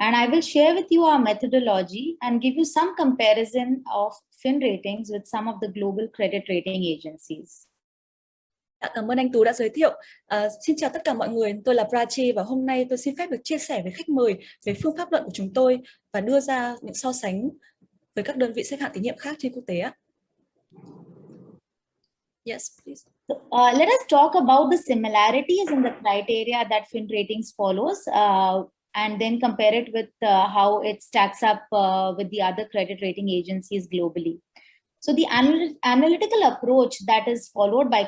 And I will share with you our methodology and give you some comparison of FiinRatings with some of the global credit rating agencies. Cảm ơn anh Tú đã giới thiệu. Xin chào tất cả mọi người, tôi là Prachi và hôm nay tôi xin phép được chia sẻ với khách mời về phương pháp luận của chúng tôi và đưa ra những so sánh với các đơn vị xếp hạng tín nhiệm khác trên quốc tế. Yes, please. Let us talk about the similarities in the criteria that FiinRatings follows and then compare it with how it stacks up with the other credit rating agencies globally. So the analytical approach that is followed by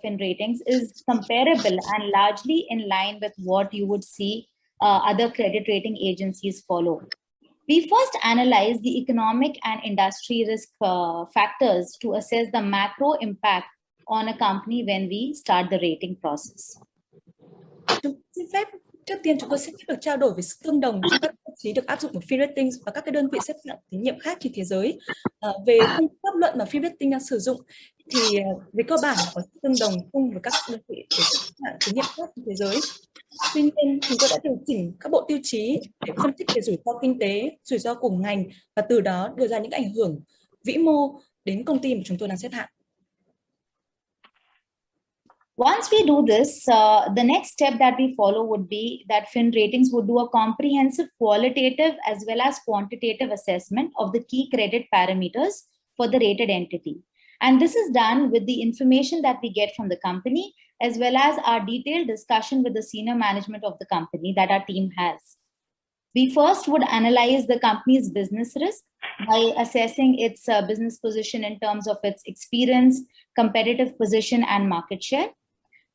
FiinRatings is comparable and largely in line with what you would see other credit rating agencies follow. We first analyze the economic and industry risk factors to assess the macro impact on a company when we start the rating process. Trước tiên chúng tôi sẽ được trao đổi về sự tương đồng trong các tiêu chí được áp dụng của FiinRatings và các cái đơn vị xếp hạng tín nhiệm khác trên thế giới. Về phương pháp luận mà FiinRatings đang sử dụng thì về cơ bản là có sự tương đồng chung với các đơn vị xếp hạng tín nhiệm khác trên thế giới. Tuy nhiên, chúng tôi đã điều chỉnh các bộ tiêu chí để phân tích về rủi ro kinh tế, rủi ro cùng ngành và từ đó đưa ra những ảnh hưởng vĩ mô đến công ty mà chúng tôi đang xếp hạng. Once we do this, the next step that we follow would be that FiinRatings would do a comprehensive qualitative as well as quantitative assessment of the key credit parameters for the rated entity. And this is done with the information that we get from the company, as well as our detailed discussion with the senior management of the company that our team has. We first would analyze the company's business risk by assessing its business position in terms of its experience, competitive position, and market share.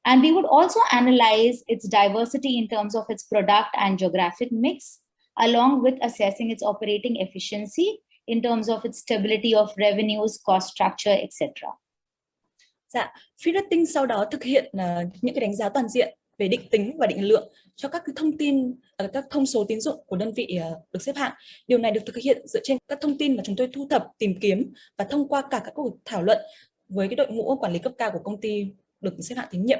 And we would also analyze its diversity in terms of its product and geographic mix, along with assessing its operating efficiency in terms of its stability of revenues, cost structure, etc. Dạ, FiinRatings sau đó thực hiện những cái đánh giá toàn diện về định tính và định lượng cho các cái thông tin, các thông số tín dụng của đơn vị được xếp hạng. Điều này được thực hiện dựa trên các thông tin mà chúng tôi thu thập, tìm kiếm và thông qua cả các cuộc thảo luận với cái đội ngũ quản lý cấp cao của công ty được xếp hạng tín nhiệm.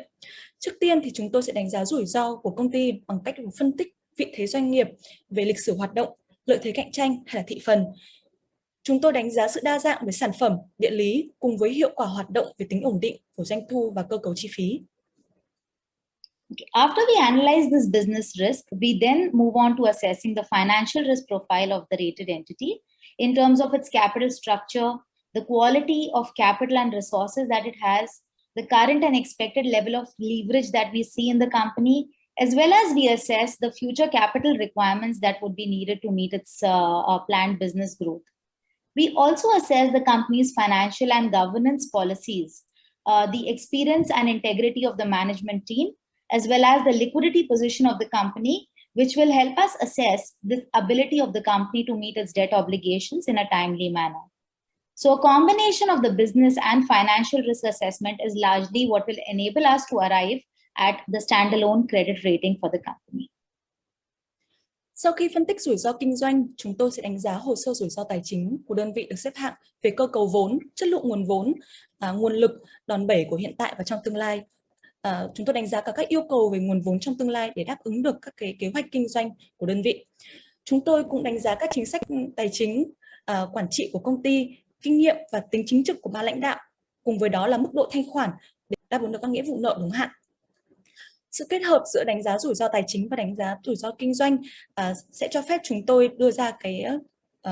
Trước tiên thì chúng tôi sẽ đánh giá rủi ro của công ty bằng cách phân tích vị thế doanh nghiệp về lịch sử hoạt động, lợi thế cạnh tranh hay là thị phần. Chúng tôi đánh giá sự đa dạng về sản phẩm, địa lý cùng với hiệu quả hoạt động về tính ổn định của doanh thu và cơ cấu chi phí. After we analyze this business risk, we then move on to assessing the financial risk profile of the rated entity in terms of its capital structure, the quality of capital and resources that it has, the current and expected level of leverage that we see in the company, as well as we assess the future capital requirements that would be needed to meet its planned business growth. We also assess the company's financial and governance policies, the experience and integrity of the management team, as well as the liquidity position of the company, which will help us assess the ability of the company to meet its debt obligations in a timely manner. So a combination of the business and financial risk assessment is largely what will enable us to arrive at the standalone credit rating for the company. Sau khi phân tích rủi ro kinh doanh, chúng tôi sẽ đánh giá hồ sơ rủi ro tài chính của đơn vị được xếp hạng về cơ cấu vốn, chất lượng nguồn vốn, nguồn lực, đòn bẩy của hiện tại và trong tương lai. Chúng tôi đánh giá cả các yêu cầu về nguồn vốn trong tương lai để đáp ứng được các cái kế hoạch kinh doanh của đơn vị. Chúng tôi cũng đánh giá các chính sách tài chính, quản trị của công ty, kinh nghiệm và tính chính trực của ban lãnh đạo, cùng với đó là mức độ thanh khoản để đáp ứng được các nghĩa vụ nợ đúng hạn. Sự kết hợp giữa đánh giá rủi ro tài chính và đánh giá rủi ro kinh doanh sẽ cho phép chúng tôi đưa ra cái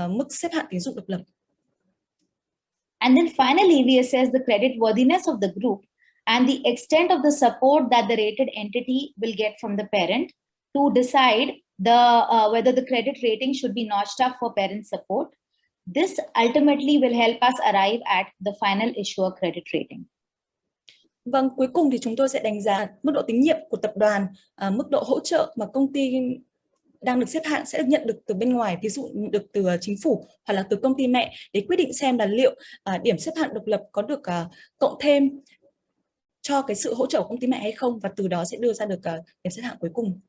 mức xếp hạng tín dụng độc lập. And then finally, we assess the credit worthiness of the group and the extent of the support that the rated entity will get from the parent to decide whether the credit rating should be notched up for parent support. This ultimately will help us arrive at the final issuer credit rating. Vâng, cuối cùng thì chúng tôi sẽ đánh giá mức độ tín nhiệm của tập đoàn, mức độ hỗ trợ mà công ty đang được xếp hạng sẽ được nhận được từ bên ngoài, ví dụ được từ chính phủ hoặc là từ công ty mẹ, để quyết định xem là liệu điểm xếp hạng độc lập có được cộng thêm cho cái sự hỗ trợ của công ty mẹ hay không, và từ đó sẽ đưa ra được điểm xếp hạng cuối cùng